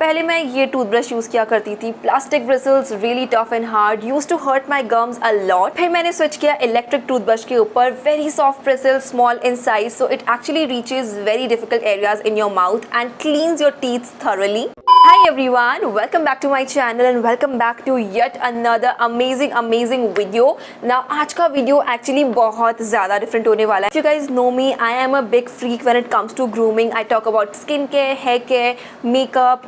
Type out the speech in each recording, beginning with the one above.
पहले मैं ये टूथब्रश यूज़ किया करती थी, plastic bristles really tough and hard, used to hurt my gums a lot. फिर मैंने स्विच किया इलेक्ट्रिक टूथब्रश के ऊपर, very soft bristles, small in size, so it actually reaches very difficult areas in your mouth and cleans your teeth thoroughly. Hi everyone, welcome back to my channel and welcome back to yet another amazing video. Now आज का video actually बहुत ज़्यादा different होने वाला है. If you guys know me, I am a big freak when it comes to grooming. I talk about skin care, hair care, makeup,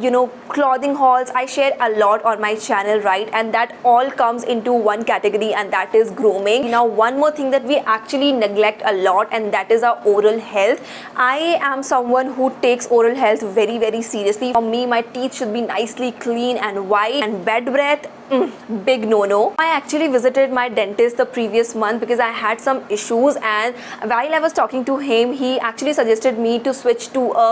clothing hauls. I share a lot on my channel, right? And that all comes into one category and that is grooming. Now one more thing that we actually neglect a lot and that is our oral health. I am someone who takes oral health very seriously. For me, my teeth should be nicely clean and white, and bad breath, big no. I actually visited my dentist the previous month because I had some issues, and while I was talking to him, he actually suggested me to switch to a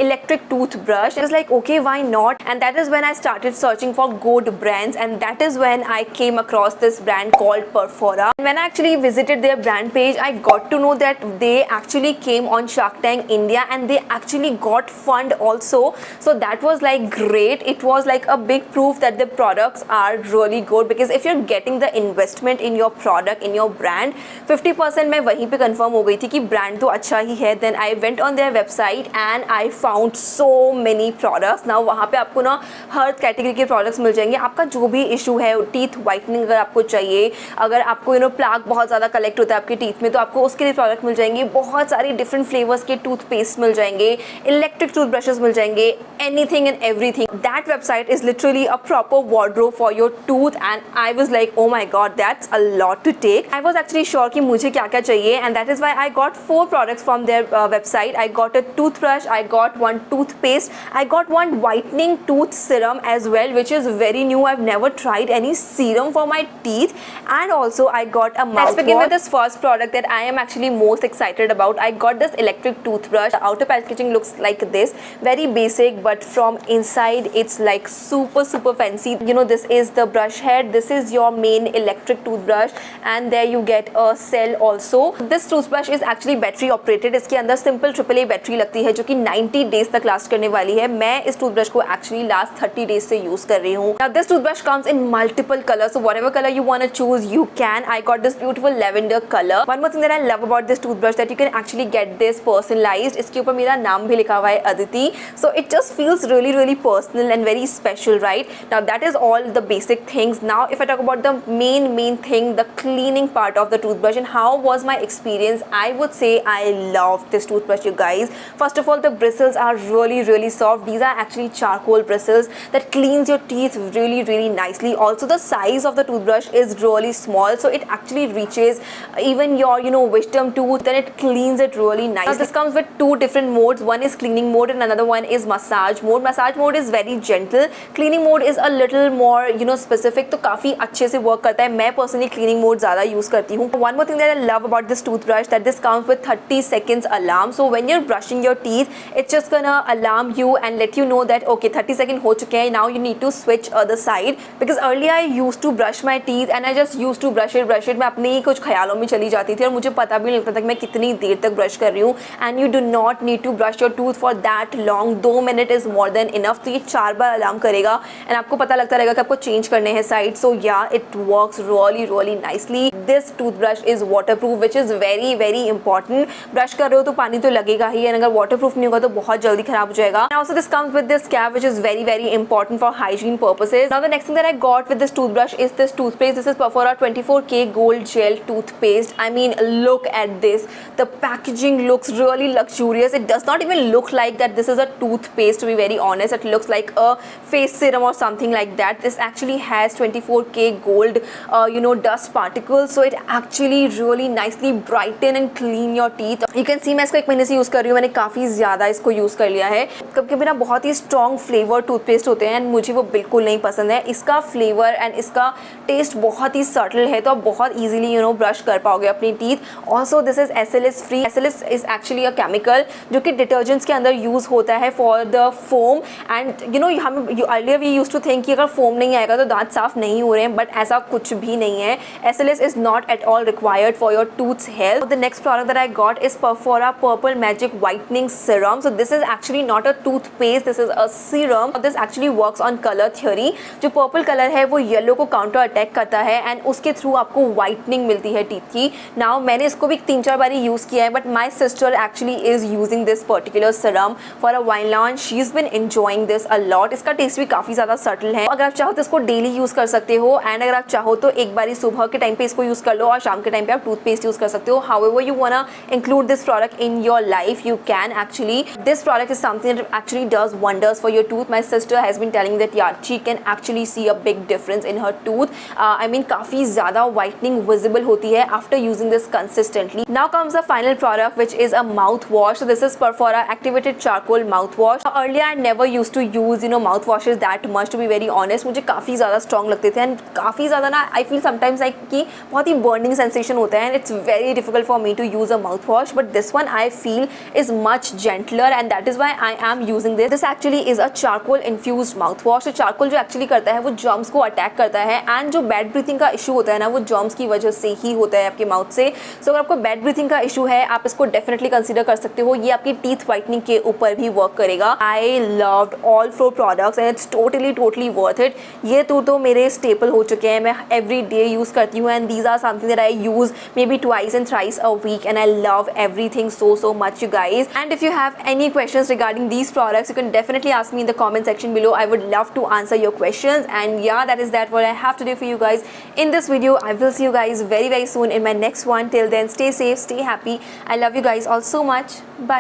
electric toothbrush. I was like, okay, why not? And that is when I started searching for good brands, and that is when I came across this brand called Perfora. And when I actually visited their brand page, I got to know that they actually came on Shark Tank India and they actually got fund also. So that was like great. It was like a big proof that the products are really good, because if you're getting the investment in your product, in your brand, 50% मैं वहीं पे confirm हो गई थी कि brand तो अच्छा ही है. Then I went on their website and I found so many products. Now वहाँ पे आपको ना हर कैटेगरी के प्रोडक्ट्स मिल जाएंगे. आपका जो भी इशू है, टीथ वाइटनिंग अगर आपको चाहिए, अगर आपको प्लाक बहुत ज़्यादा कलेक्ट होता है आपके टीथ में, तो आपको उसके लिए प्रोडक्ट मिल जाएंगे. बहुत सारी डिफरेंट फ्लेवर्स के टूथपेस्ट मिल जाएंगे, इलेक्ट्रिक टूथब्रशेस मिल जाएंगे, anything and everything. That website is literally a proper wardrobe for your tooth, and I was like, oh my god, that's a lot to take. I was actually sure कि मुझे क्या क्या चाहिए, and that is why I got 4 products from their website. I got a toothbrush, I got one toothpaste, I got one whitening tooth serum as well, which is very new. I've never tried any serum for my teeth, and also I got a mouthwash. Let's begin with this first product that I am actually most excited about. I got this electric toothbrush. The outer packaging looks like this, very basic, but from inside it's like super fancy. This is the brush head, this is your main electric toothbrush, and there you get a cell also. This toothbrush is actually battery operated. इसके अंदर simple AAA battery लगती है जो कि 90 days तक last करने वाली है. मैं इस टूथब्रश को एक्चुअली लास्ट 30 डेज से यूज कर रही हूँ. Now this toothbrush comes in multiple colors, so whatever color you want to choose you can. I got this beautiful lavender color. One more thing that I love about this toothbrush that you can actually get this personalized. इसके ऊपर मेरा नाम भी लिखा हुआ है, Aditi. So it just feels really personal and very special, right? Now that is all the basic things. Now if I talk about the main thing, the cleaning part of the toothbrush and how was my experience, I would say I loved this toothbrush, you guys. First of all, the bristles are really soft. These are actually charcoal bristles that cleans your teeth really nicely. Also the size of the toothbrush is really small, so it actually reaches even your wisdom tooth, then it cleans it really nice. Now this comes with 2 different modes. One is cleaning mode and another one is massage mode. Massage mode is very gentle, cleaning mode is a little more specific, तो काफ़ी अच्छे से work करता है. मैं personally cleaning mode ज़्यादा use करती हूँ. One more thing that I love about this toothbrush that this comes with 30 seconds alarm. So when you're brushing your teeth, it's just gonna alarm you and let you know that okay 30 seconds हो चुके हैं, now you need to switch other side. Because earlier I used to brush my teeth and I just used to brush it. मैं अपने ही कुछ ख्यालों में चली जाती थी और मुझे पता भी नहीं लगता था कि मैं कितनी देर तक ब्रश कर रही हूँ. And you do not need to brush your tooth for that long. 2 minutes is more than enough. तो ये 4 बार अलार्म करेगा and आपको पता लगता रहेगा कि आपको चेंज करने हैं side. So yeah, it works really nicely. This toothbrush is waterproof, which is very important. Brush कर रहे हो तो पानी तो लगेगा ही, और अगर waterproof नहीं होगा तो बहुत जल्दी खराब हो जाएगा. And also this comes with this cap, which is very important for hygiene purposes. Now the next thing that I got with this toothbrush is this toothpaste. This is Perfora 24K Gold Gel Toothpaste. I mean, look at this. The packaging looks really luxurious. It does not even look like that this is a toothpaste, to be very honest. It looks like a face serum or something like that. This actually has 24K gold dust particles, so it actually really nicely brighten and clean your teeth. You can see मैं इसको 1 महीने से use कर रही हूँ. मैंने काफ़ी ज़्यादा इसको यूज़ कर लिया है. कभी ना बहुत ही स्ट्रॉन्ग फ्लेवर टूथपेस्ट होते हैं एंड मुझे वो बिल्कुल नहीं पसंद है. इसका फ्लेवर एंड इसका टेस्ट बहुत ही सटल है, तो आप बहुत ईजिली ब्रश कर पाओगे अपनी teeth. Also this is SLS फ्री. SLS is actually a chemical जो कि डिटर्जेंट्स के अंदर यूज़ होता है फॉर द फोम. एंड हम earlier we use to think कि अगर फोम नहीं आएगा तो दांत साफ नहीं हो रहे हैं, बट ऐसा कुछ भी नहीं है. SLS is not at all required for your tooth's health. The next product that I got is Perfora Purple Magic Whitening Serum. So this is actually not a toothpaste, this is a serum. This actually works on color theory. जो purple colour है वो yellow को counter attack करता है and उसके through आपको whitening मिलती है टीथ की. नाउ मैंने इसको भी 3-4 बार यूज़ किया है, but my sister actually is using this particular serum for a while now and she is been enjoying this a lot. इसका टेस्ट भी काफ़ी ज़्यादा सटल है. अगर आप चाहो तो इसको डेली यूज़ कर सकते हो एंड अगर आप चाहो तो एक बारी सुबह के टाइम पे इसको यूज़ कर लो और शाम के टाइम पे आप टूथपेस्ट यूज़ कर सकते हो. However you वांना include this product in your life, you can actually. This product is something that actually does wonders for your tooth. My sister has been telling that yeah, she can actually see a big difference in her tooth. I mean काफ़ी ज़्यादा whitening visible होती है after using this consistently. Now comes the final product, which is a mouthwash. So this is Perfora Activated Charcoal Mouthwash. Earlier I never used to use mouthwashes that much, to be very honest. मुझे काफ़ी ज़्यादा strong लगते थे and काफ़ी ज़्यादा ना I feel sometimes like कि बहुत ही burning sensation होता है and it's very difficult for me to use a mouthwash. But this one I feel is much gentler and that is why I am using this. This actually is a charcoal infused mouthwash. तो charcoal जो actually करता है वो germs को attack करता है and जो bad breathing का issue होता है ना वो germs की वजह से ही होता है आपके mouth से. So अगर आपको bad breathing का issue है आप इसको definitely consider कर सकते हो. ये आपकी teeth whitening के ऊपर भी work करेगा. I loved all 4 products and it's totally worth it. ये तो मेरे staple हो चुके हैं, मैं every day use करती हूँ and these are something that I use maybe twice and thrice a week and I love everything so much, you guys. And if you have any questions regarding these products, you can definitely ask me in the comment section below. I would love to answer your questions. And yeah, that is what I have to do for you guys in this video. I will see you guys very soon in my next one. Till then, stay safe, stay happy. I love you guys all so much. Bye.